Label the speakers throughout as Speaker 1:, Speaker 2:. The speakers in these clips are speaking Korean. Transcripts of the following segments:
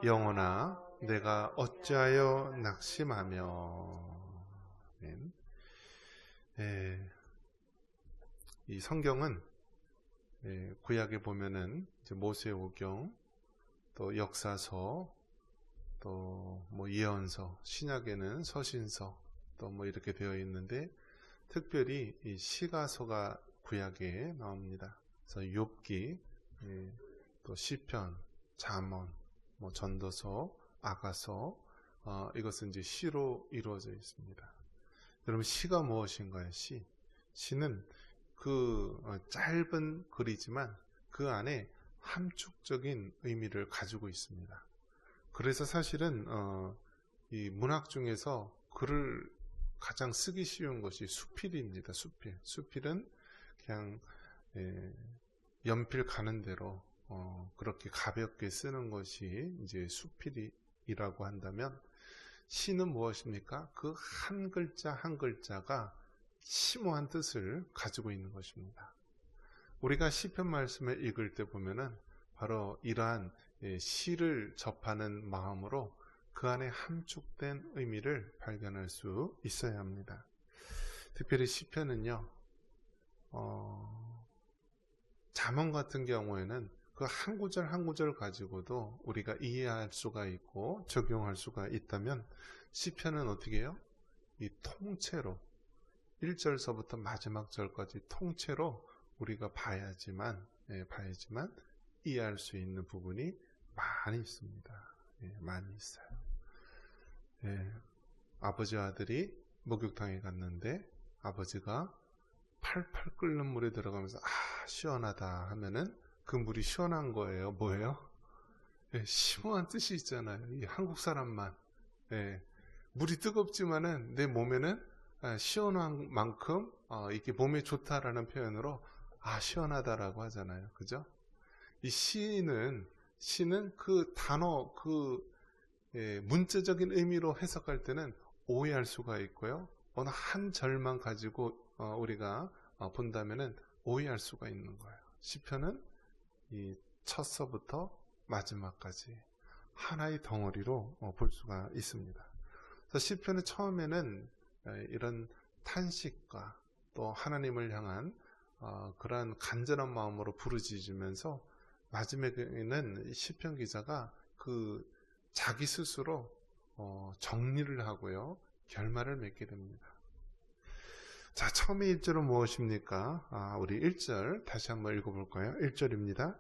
Speaker 1: 영혼아, 내가 어찌하여 낙심하며. 아멘. 이 성경은 구약에 보면은 이제 모세오경, 또 역사서, 또 뭐 예언서, 신약에는 서신서, 또 뭐 이렇게 되어 있는데 특별히 이 시가서가 구약에 나옵니다. 그래서 욥기, 또 시편, 잠언, 뭐 전도서, 아가서, 이것은 이제 시로 이루어져 있습니다. 여러분, 시가 무엇인가요? 시는 그 짧은 글이지만 그 안에 함축적인 의미를 가지고 있습니다. 그래서 사실은 이 문학 중에서 글을 가장 쓰기 쉬운 것이 수필입니다. 수필은 그냥 연필 가는 대로 그렇게 가볍게 쓰는 것이 이제 수필이라고 한다면, 시는 무엇입니까? 그 한 글자 한 글자가 심오한 뜻을 가지고 있는 것입니다. 우리가 시편 말씀을 읽을 때 보면은 바로 이러한 시를 접하는 마음으로 그 안에 함축된 의미를 발견할 수 있어야 합니다. 특별히 시편은요, 잠언 같은 경우에는 그 한 구절 한 구절 가지고도 우리가 이해할 수가 있고 적용할 수가 있다면, 시편은 어떻게 해요? 이 통째로 1절서부터 마지막 절까지 통째로 우리가 봐야지만 이해할 수 있는 부분이 많이 있습니다. 많이 있어요. 아버지와 아들이 목욕탕에 갔는데 아버지가 팔팔 끓는 물에 들어가면서 시원하다 하면은 그 물이 시원한 거예요. 뭐예요? 심오한 뜻이 있잖아요. 이 한국 사람만. 물이 뜨겁지만은 내 몸에는 시원한 만큼 이게 몸에 좋다라는 표현으로 시원하다라고 하잖아요. 그죠? 이 시는 그 단어, 문자적인 의미로 해석할 때는 오해할 수가 있고요. 어느 한 절만 가지고 우리가 본다면은 오해할 수가 있는 거예요. 시편은 이 첫서부터 마지막까지 하나의 덩어리로 볼 수가 있습니다. 그래서 시편은 처음에는 이런 탄식과 또 하나님을 향한 그러한 간절한 마음으로 부르짖으면서, 마지막에는 시편 기자가 그 자기 스스로 정리를 하고요, 결말을 맺게 됩니다. 자, 처음에 1절은 무엇입니까? 우리 1절 다시 한번 읽어볼까요? 1절입니다.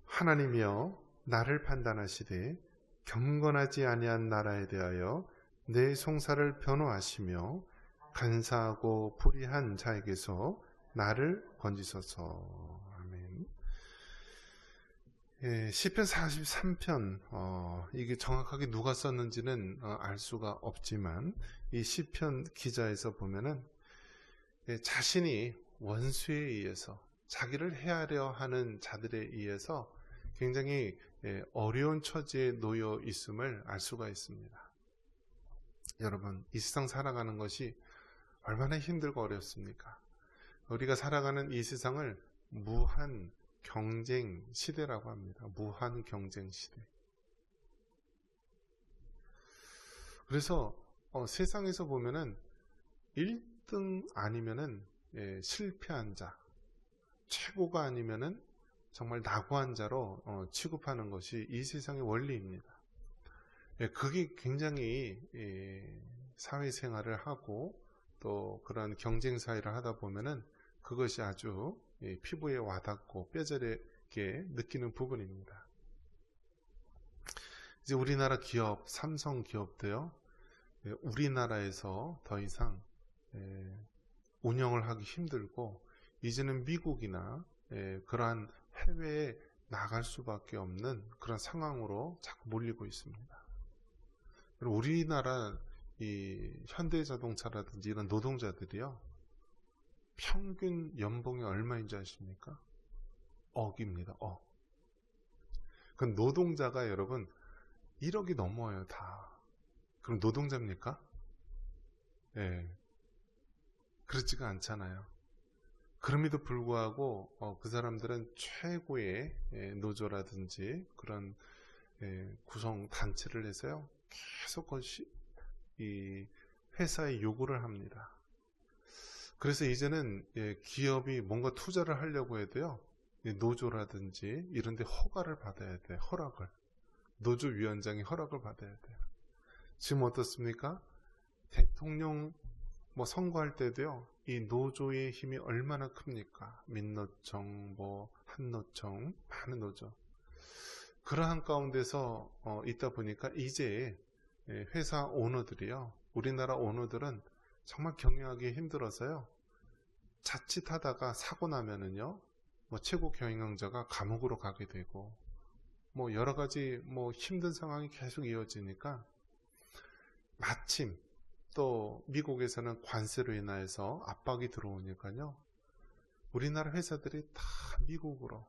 Speaker 1: 하나님이여 나를 판단하시되 경건하지 아니한 나라에 대하여 내 송사를 변호하시며 간사하고 불의한 자에게서 나를 건지소서. 아멘. 시편 43편, 이게 정확하게 누가 썼는지는 알 수가 없지만, 이 시편 기자에서 보면은 자신이 원수에 의해서, 자기를 해하려 하는 자들에 의해서 굉장히 어려운 처지에 놓여 있음을 알 수가 있습니다. 여러분, 이 세상 살아가는 것이 얼마나 힘들고 어렵습니까? 우리가 살아가는 이 세상을 무한 경쟁 시대라고 합니다. 무한 경쟁 시대. 그래서 세상에서 보면은 1등 아니면은 실패한 자, 최고가 아니면은 정말 낙오한 자로 취급하는 것이 이 세상의 원리입니다. 그게 굉장히 사회생활을 하고 또 그런 경쟁 사회를 하다 보면은 그것이 아주 피부에 와닿고 뼈저리게 느끼는 부분입니다. 이제 우리나라 기업, 삼성 기업도요, 우리나라에서 더 이상 운영을 하기 힘들고 이제는 미국이나 그러한 해외에 나갈 수밖에 없는 그런 상황으로 자꾸 몰리고 있습니다. 우리나라 이 현대자동차라든지 이런 노동자들이요, 평균 연봉이 얼마인지 아십니까? 억입니다. 억. 그 노동자가 여러분 1억이 넘어요, 다. 그럼 노동자입니까? 그렇지가 않잖아요. 그럼에도 불구하고 그 사람들은 최고의 노조라든지 그런 구성 단체를 해서요. 계속 이 회사에 요구를 합니다. 그래서 이제는 기업이 뭔가 투자를 하려고 해도요. 노조라든지 이런 데 허가를 받아야 돼요. 허락을. 노조위원장이 허락을 받아야 돼요. 지금 어떻습니까? 대통령 선거할 때도요. 이 노조의 힘이 얼마나 큽니까? 민노총, 한노총, 많은 노조. 그러한 가운데서 있다 보니까 이제 회사 오너들이요. 우리나라 오너들은 정말 경영하기 힘들어서요. 자칫하다가 사고 나면은요. 최고 경영자가 감옥으로 가게 되고 여러 가지 힘든 상황이 계속 이어지니까 마침 또 미국에서는 관세로 인해서 압박이 들어오니까요. 우리나라 회사들이 다 미국으로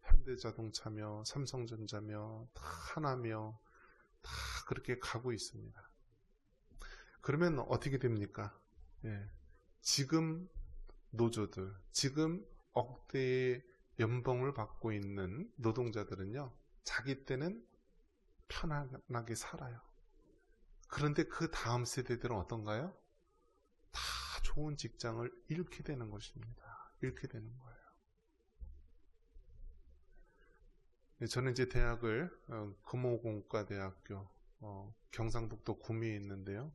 Speaker 1: 현대자동차며 삼성전자며 다 하나며 다 그렇게 가고 있습니다. 그러면 어떻게 됩니까? 지금 노조들, 지금 억대의 연봉을 받고 있는 노동자들은요. 자기 때는 편안하게 살아요. 그런데 그 다음 세대들은 어떤가요? 다 좋은 직장을 잃게 되는 것입니다. 잃게 되는 거예요. 저는 이제 대학을 금호공과대학교 경상북도 구미에 있는데요.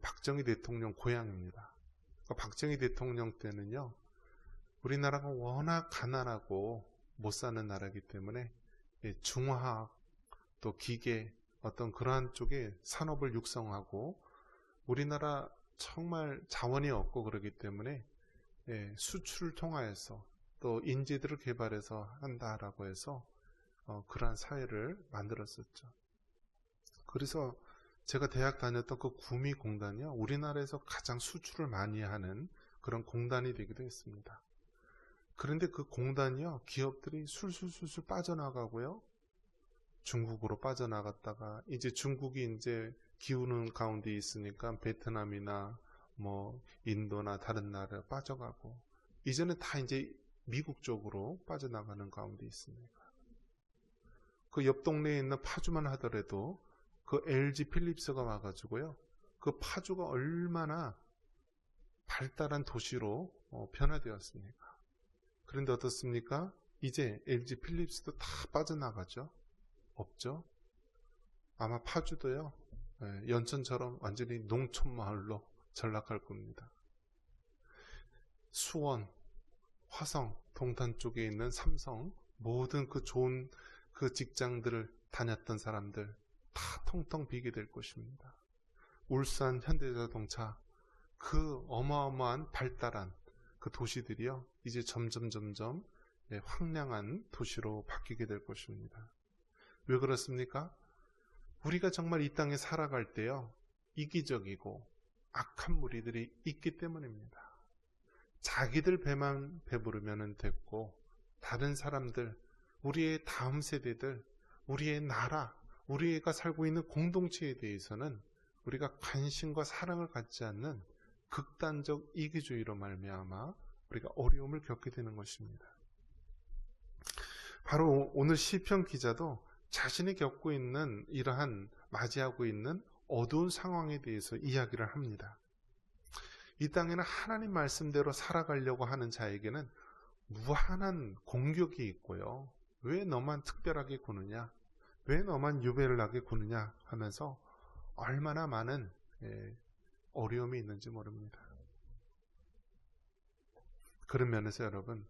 Speaker 1: 박정희 대통령 고향입니다. 박정희 대통령 때는요. 우리나라가 워낙 가난하고 못 사는 나라이기 때문에 중화학 또 기계 어떤 그러한 쪽에 산업을 육성하고 우리나라 정말 자원이 없고 그러기 때문에 수출을 통하여서 또 인재들을 개발해서 한다라고 해서 그러한 사회를 만들었었죠. 그래서 제가 대학 다녔던 그 구미공단이요. 우리나라에서 가장 수출을 많이 하는 그런 공단이 되기도 했습니다. 그런데 그 공단이요. 기업들이 술술술술 빠져나가고요. 중국으로 빠져나갔다가 이제 중국이 이제 기우는 가운데 있으니까 베트남이나 인도나 다른 나라에 빠져가고 이제는 다 이제 미국 쪽으로 빠져나가는 가운데 있습니다. 그 옆 동네에 있는 파주만 하더라도 그 LG 필립스가 와가지고요. 그 파주가 얼마나 발달한 도시로 변화되었습니까? 그런데 어떻습니까? 이제 LG 필립스도 다 빠져나가죠. 없죠. 아마 파주도요. 연천처럼 완전히 농촌 마을로 전락할 겁니다. 수원, 화성, 동탄 쪽에 있는 삼성 모든 그 좋은 그 직장들을 다녔던 사람들 다 텅텅 비게 될 것입니다. 울산 현대자동차 그 어마어마한 발달한 그 도시들이요. 이제 점점 황량한 도시로 바뀌게 될 것입니다. 왜 그렇습니까? 우리가 정말 이 땅에 살아갈 때요. 이기적이고 악한 무리들이 있기 때문입니다. 자기들 배만 배부르면 됐고 다른 사람들, 우리의 다음 세대들, 우리의 나라, 우리가 살고 있는 공동체에 대해서는 우리가 관심과 사랑을 갖지 않는 극단적 이기주의로 말미암아 우리가 어려움을 겪게 되는 것입니다. 바로 오늘 시편 기자도 자신이 겪고 있는 이러한 맞이하고 있는 어두운 상황에 대해서 이야기를 합니다. 이 땅에는 하나님 말씀대로 살아가려고 하는 자에게는 무한한 공격이 있고요. 왜 너만 특별하게 구느냐? 왜 너만 유별나게 구느냐? 하면서 얼마나 많은 어려움이 있는지 모릅니다. 그런 면에서 여러분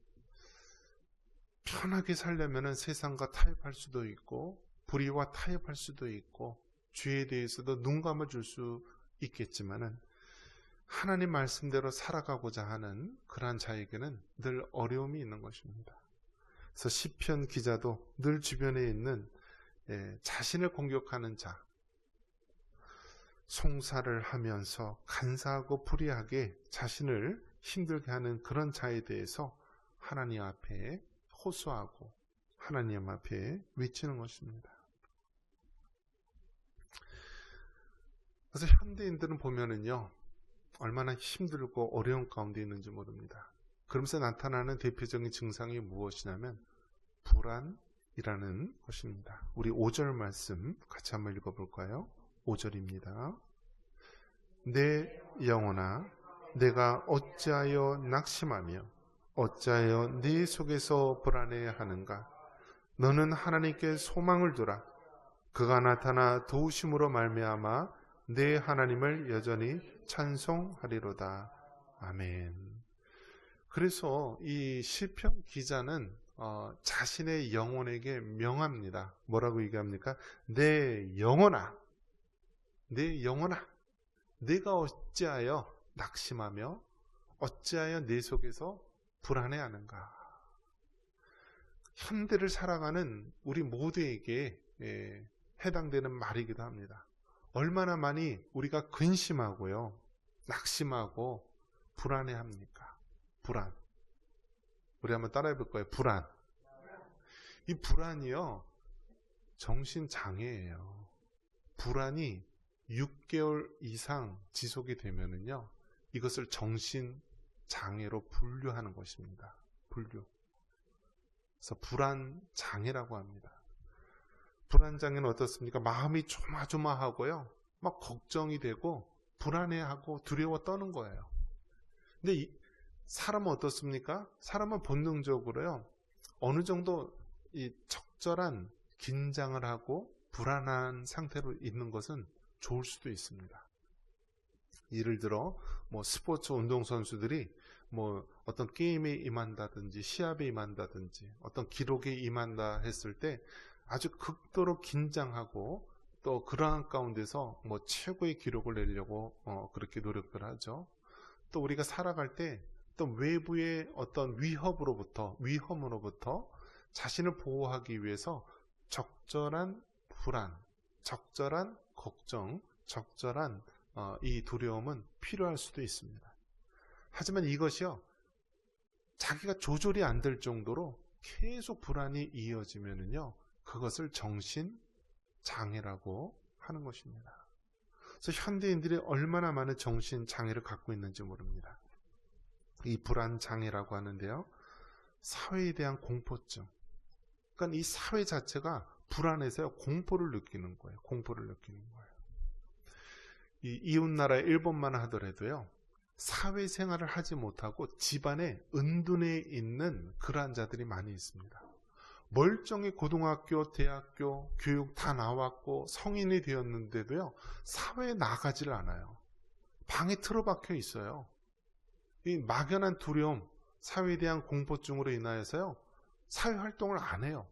Speaker 1: 편하게 살려면 세상과 타협할 수도 있고 불의와 타협할 수도 있고 죄에 대해서도 눈 감아줄 수 있겠지만은 하나님 말씀대로 살아가고자 하는 그러한 자에게는 늘 어려움이 있는 것입니다. 그래서 시편 기자도 늘 주변에 있는 자신을 공격하는 자, 송사를 하면서 간사하고 불의하게 자신을 힘들게 하는 그런 자에 대해서 하나님 앞에 호소하고 하나님 앞에 외치는 것입니다. 그래서 현대인들은 보면은요, 얼마나 힘들고 어려운 가운데 있는지 모릅니다. 그러면서 나타나는 대표적인 증상이 무엇이냐면 불안, 것입니다. 우리 5절 말씀 같이 한번 읽어볼까요? 5절입니다. 내 영혼아, 내가 어찌하여 낙심하며 어찌하여 네 속에서 불안해하는가? 너는 하나님께 소망을 두라. 그가 나타나 도우심으로 말미암아 내 하나님을 여전히 찬송하리로다. 아멘. 그래서 이 시편 기자는 자신의 영혼에게 명합니다. 뭐라고 얘기합니까? 내 영혼아, 내 영혼아, 내가 어찌하여 낙심하며 어찌하여 내 속에서 불안해하는가? 현대를 살아가는 우리 모두에게 해당되는 말이기도 합니다. 얼마나 많이 우리가 근심하고요, 낙심하고 불안해합니까? 불안. 우리 한번 따라해 볼 거예요. 불안. 이 불안이요, 정신장애예요. 불안이 6개월 이상 지속이 되면은요, 이것을 정신장애로 분류하는 것입니다. 분류. 그래서 불안장애라고 합니다. 불안장애는 어떻습니까? 마음이 조마조마하고요, 막 걱정이 되고 불안해하고 두려워 떠는 거예요. 근데 사람은 어떻습니까? 사람은 본능적으로요, 어느 정도 이 적절한 긴장을 하고 불안한 상태로 있는 것은 좋을 수도 있습니다. 예를 들어 스포츠 운동선수들이 어떤 게임에 임한다든지 시합에 임한다든지 어떤 기록에 임한다 했을 때 아주 극도로 긴장하고 또 그러한 가운데서 최고의 기록을 내려고 그렇게 노력을 하죠. 또 우리가 살아갈 때 또 외부의 어떤 위험으로부터 자신을 보호하기 위해서 적절한 불안, 적절한 걱정, 적절한 이 두려움은 필요할 수도 있습니다. 하지만 이것이요, 자기가 조절이 안 될 정도로 계속 불안이 이어지면은요, 그것을 정신장애라고 하는 것입니다. 그래서 현대인들이 얼마나 많은 정신장애를 갖고 있는지 모릅니다. 이 불안장애라고 하는데요, 사회에 대한 공포증. 그러니까 이 사회 자체가 불안해서요, 공포를 느끼는 거예요. 공포를 느끼는 거예요. 이 이웃나라 일본만 하더라도요, 사회생활을 하지 못하고 집안에 은둔해 있는 그러한 자들이 많이 있습니다. 멀쩡히 고등학교, 대학교, 교육 다 나왔고 성인이 되었는데도요, 사회에 나가지를 않아요. 방에 틀어박혀 있어요. 이 막연한 두려움, 사회에 대한 공포증으로 인하여서요, 사회활동을 안 해요.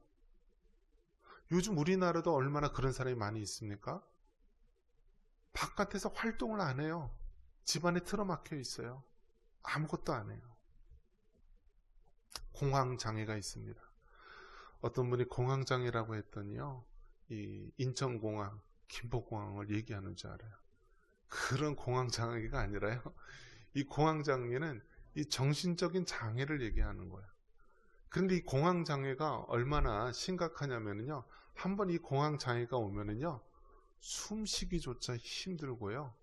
Speaker 1: 요즘 우리나라도 얼마나 그런 사람이 많이 있습니까? 바깥에서 활동을 안 해요. 집안에 틀어막혀 있어요. 아무것도 안 해요. 공황장애가 있습니다. 어떤 분이 공황장애라고 했더니요, 이 인천공항, 김포공항을 얘기하는 줄 알아요. 그런 공황장애가 아니라요, 이 공황장애는 이 정신적인 장애를 얘기하는 거예요. 그런데 이 공황장애가 얼마나 심각하냐면요, 한번 이 공황장애가 오면은요, 숨쉬기조차 힘들고요,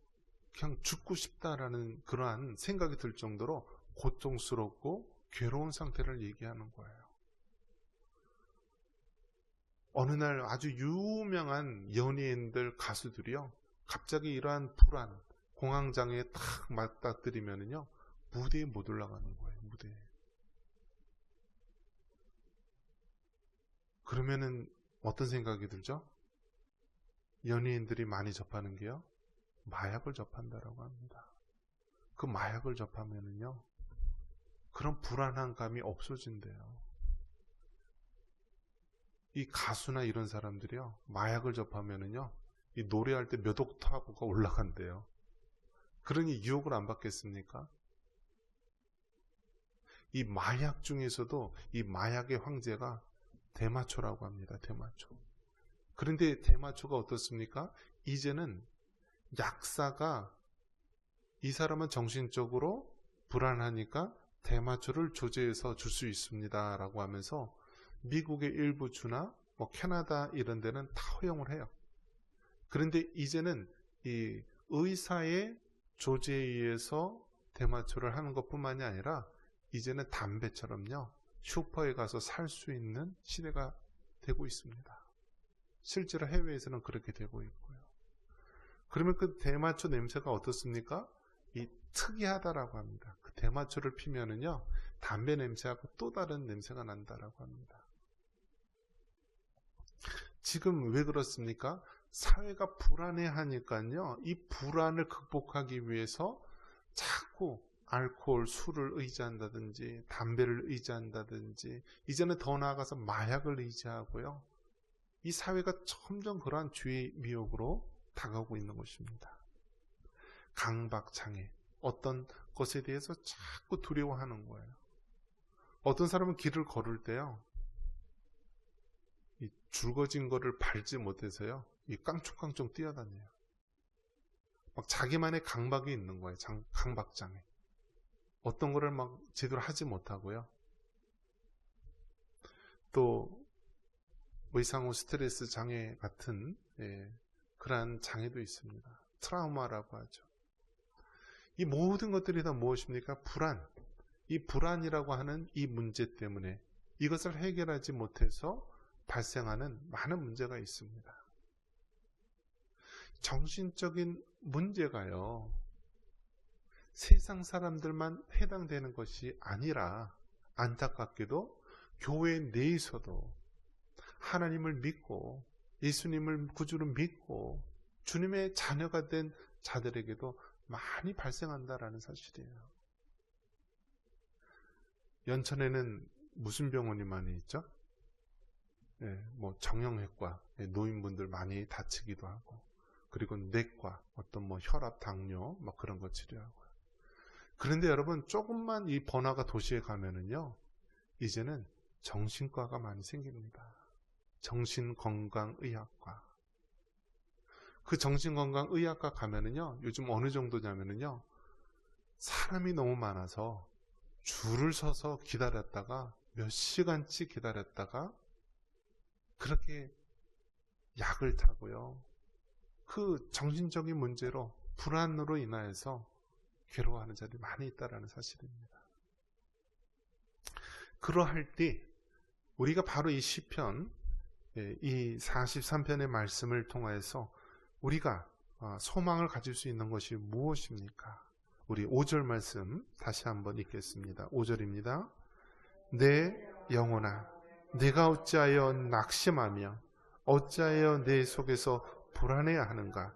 Speaker 1: 그냥 죽고 싶다라는 그러한 생각이 들 정도로 고통스럽고 괴로운 상태를 얘기하는 거예요. 어느 날 아주 유명한 연예인들, 가수들이요, 갑자기 이러한 불안, 공황장애에 탁 맞닥뜨리면은요, 무대에 못 올라가는 거예요. 무대에. 그러면은 어떤 생각이 들죠? 연예인들이 많이 접하는 게요, 마약을 접한다라고 합니다. 그 마약을 접하면은요, 그런 불안한 감이 없어진대요. 이 가수나 이런 사람들이요, 마약을 접하면은요, 이 노래할 때 몇 옥타브가 올라간대요. 그러니 유혹을 안 받겠습니까? 이 마약 중에서도 이 마약의 황제가 대마초라고 합니다. 대마초. 그런데 대마초가 어떻습니까? 이제는 약사가 이 사람은 정신적으로 불안하니까 대마초를 조제해서 줄 수 있습니다 라고 하면서 미국의 일부 주나 캐나다 이런 데는 다 허용을 해요. 그런데 이제는 이 의사의 조제에 의해서 대마초를 하는 것뿐만이 아니라 이제는 담배처럼요, 슈퍼에 가서 살 수 있는 시대가 되고 있습니다. 실제로 해외에서는 그렇게 되고 있고요. 그러면 그 대마초 냄새가 어떻습니까? 이 특이하다라고 합니다. 그 대마초를 피면은요, 담배 냄새하고 또 다른 냄새가 난다라고 합니다. 지금 왜 그렇습니까? 사회가 불안해하니까요, 이 불안을 극복하기 위해서 자꾸 알코올, 술을 의지한다든지 담배를 의지한다든지, 이제는 더 나아가서 마약을 의지하고요, 이 사회가 점점 그러한 죄의 미혹으로 다가오고 있는 것입니다. 강박장애, 어떤 것에 대해서 자꾸 두려워하는 거예요. 어떤 사람은 길을 걸을 때요, 이 굵어진 거를 밟지 못해서요, 이 깡총깡총 뛰어다녀요. 막 자기만의 강박이 있는 거예요. 강박장애. 어떤 거를 막 제대로 하지 못하고요. 또 의상 후 스트레스 장애 같은 그러한 장애도 있습니다. 트라우마라고 하죠. 이 모든 것들이 다 무엇입니까? 불안. 이 불안이라고 하는 이 문제 때문에 이것을 해결하지 못해서 발생하는 많은 문제가 있습니다. 정신적인 문제가요, 세상 사람들만 해당되는 것이 아니라 안타깝게도 교회 내에서도 하나님을 믿고 예수님을 구주로 믿고 주님의 자녀가 된 자들에게도 많이 발생한다라는 사실이에요. 연천에는 무슨 병원이 많이 있죠? 뭐 정형외과, 노인분들 많이 다치기도 하고, 그리고 내과, 어떤 뭐 혈압, 당뇨, 막 그런 거 치료하고요. 그런데 여러분, 조금만 이 번화가 도시에 가면은요, 이제는 정신과가 많이 생깁니다. 정신건강의학과. 그 정신건강의학과 가면은요, 요즘 어느 정도냐면은요, 사람이 너무 많아서 줄을 서서 기다렸다가 몇 시간치 기다렸다가 그렇게 약을 타고요, 그 정신적인 문제로 불안으로 인하여서 괴로워하는 자들이 많이 있다는 사실입니다. 그러할 때 우리가 바로 이 시편, 이 43편의 말씀을 통하여서 우리가 소망을 가질 수 있는 것이 무엇입니까? 우리 5절 말씀 다시 한번 읽겠습니다. 5절입니다. 내 영혼아, 내가 어찌하여 낙심하며 어찌하여 내 속에서 불안해하는가?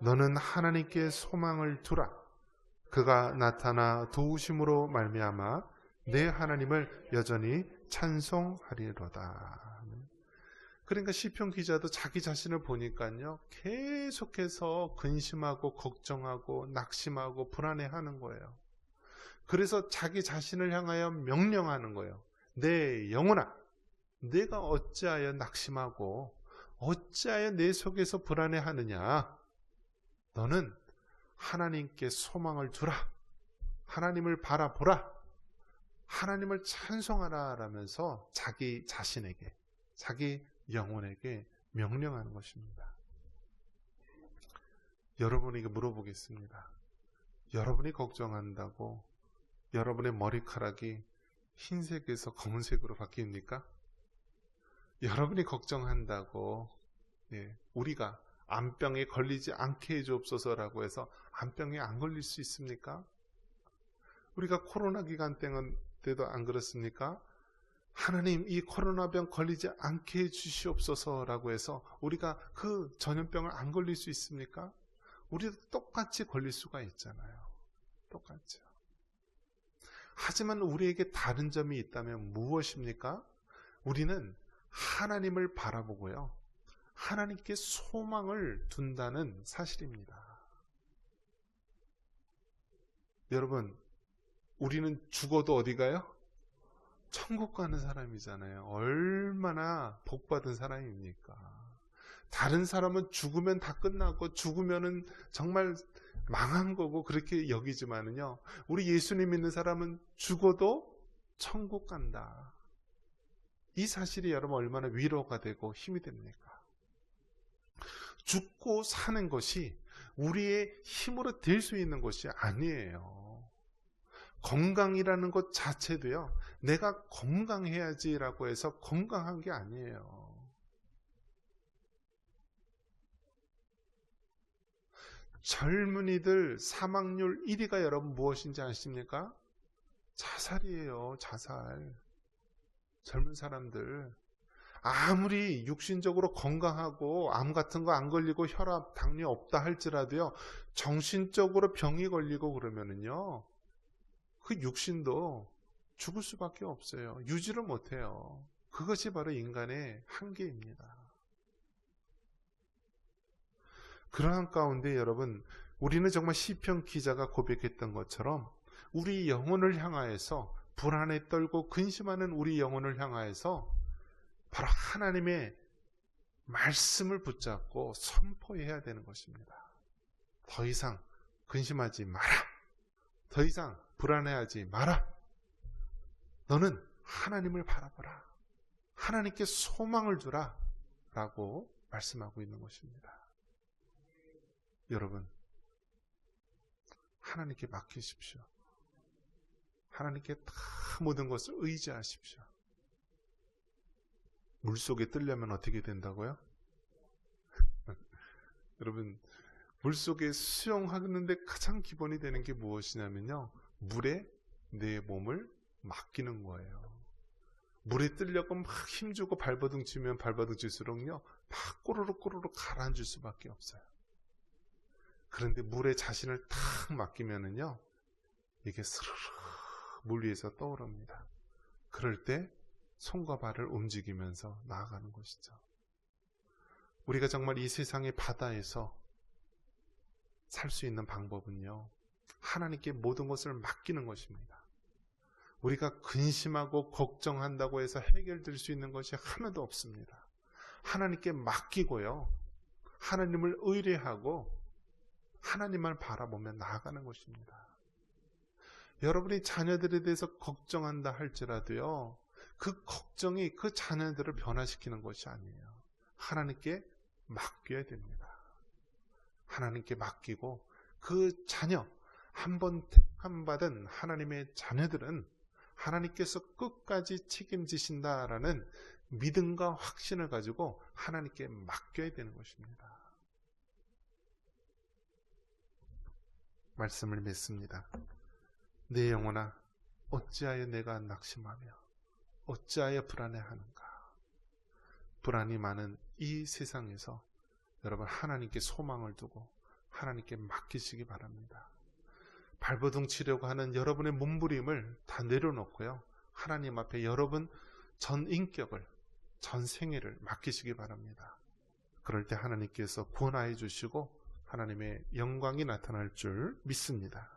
Speaker 1: 너는 하나님께 소망을 두라. 그가 나타나 도우심으로 말미암아 내 하나님을 여전히 찬송하리로다. 그러니까 시편 기자도 자기 자신을 보니까요, 계속해서 근심하고 걱정하고 낙심하고 불안해하는 거예요. 그래서 자기 자신을 향하여 명령하는 거예요. 내 영혼아, 내가 어찌하여 낙심하고 어찌하여 내 속에서 불안해하느냐? 너는 하나님께 소망을 두라. 하나님을 바라보라. 하나님을 찬송하라 라면서 자기 자신에게, 자기 영혼에게 명령하는 것입니다. 여러분에게 물어보겠습니다. 여러분이 걱정한다고 여러분의 머리카락이 흰색에서 검은색으로 바뀝니까? 여러분이 걱정한다고 우리가 암병에 걸리지 않게 해주옵소서라고 해서 암병에 안 걸릴 수 있습니까? 우리가 코로나 기간 때도 안 그렇습니까? 하나님, 이 코로나병 걸리지 않게 해주시옵소서라고 해서 우리가 그 전염병을 안 걸릴 수 있습니까? 우리도 똑같이 걸릴 수가 있잖아요. 똑같죠. 하지만 우리에게 다른 점이 있다면 무엇입니까? 우리는 하나님을 바라보고요, 하나님께 소망을 둔다는 사실입니다. 여러분, 우리는 죽어도 어디 가요? 천국 가는 사람이잖아요. 얼마나 복받은 사람입니까? 다른 사람은 죽으면 다 끝나고 죽으면은 정말 망한 거고 그렇게 여기지만은요, 우리 예수님 믿는 사람은 죽어도 천국 간다. 이 사실이 여러분 얼마나 위로가 되고 힘이 됩니까? 죽고 사는 것이 우리의 힘으로 될 수 있는 것이 아니에요. 건강이라는 것 자체도요, 내가 건강해야지라고 해서 건강한 게 아니에요. 젊은이들 사망률 1위가 여러분 무엇인지 아십니까? 자살이에요. 자살. 젊은 사람들 아무리 육신적으로 건강하고 암 같은 거 안 걸리고 혈압, 당뇨 없다 할지라도요, 정신적으로 병이 걸리고 그러면은요, 그 육신도 죽을 수밖에 없어요. 유지를 못해요. 그것이 바로 인간의 한계입니다. 그러한 가운데 여러분, 우리는 정말 시편 기자가 고백했던 것처럼 우리 영혼을 향하여서 불안에 떨고 근심하는 우리 영혼을 향하여서 바로 하나님의 말씀을 붙잡고 선포해야 되는 것입니다. 더 이상 근심하지 마라. 더 이상 불안해하지 마라. 너는 하나님을 바라보라. 하나님께 소망을 두라. 라고 말씀하고 있는 것입니다. 여러분, 하나님께 맡기십시오. 하나님께 다 모든 것을 의지하십시오. 물속에 뜨려면 어떻게 된다고요? 여러분, 물속에 수영하는데 가장 기본이 되는 게 무엇이냐면요, 물에 내 몸을 맡기는 거예요. 물에 뜨려고 막 힘주고 발버둥 치면 발버둥 칠수록요, 막 꼬르륵 꼬르륵 가라앉을 수밖에 없어요. 그런데 물에 자신을 탁 맡기면은요, 이게 스르르 물 위에서 떠오릅니다. 그럴 때 손과 발을 움직이면서 나아가는 것이죠. 우리가 정말 이 세상의 바다에서 살 수 있는 방법은요, 하나님께 모든 것을 맡기는 것입니다. 우리가 근심하고 걱정한다고 해서 해결될 수 있는 것이 하나도 없습니다. 하나님께 맡기고요, 하나님을 의뢰하고 하나님만 바라보며 나아가는 것입니다. 여러분이 자녀들에 대해서 걱정한다 할지라도요, 그 걱정이 그 자녀들을 변화시키는 것이 아니에요. 하나님께 맡겨야 됩니다. 하나님께 맡기고 그 자녀, 한번 택함받은 하나님의 자녀들은 하나님께서 끝까지 책임지신다라는 믿음과 확신을 가지고 하나님께 맡겨야 되는 것입니다. 말씀을 맺습니다. 내 영혼아, 어찌하여 내가 낙심하며 어찌하여 불안해하는가. 불안이 많은 이 세상에서 여러분, 하나님께 소망을 두고 하나님께 맡기시기 바랍니다. 발버둥 치려고 하는 여러분의 몸부림을 다 내려놓고요, 하나님 앞에 여러분 전 인격을, 전 생애를 맡기시기 바랍니다. 그럴 때 하나님께서 구원하여 주시고 하나님의 영광이 나타날 줄 믿습니다.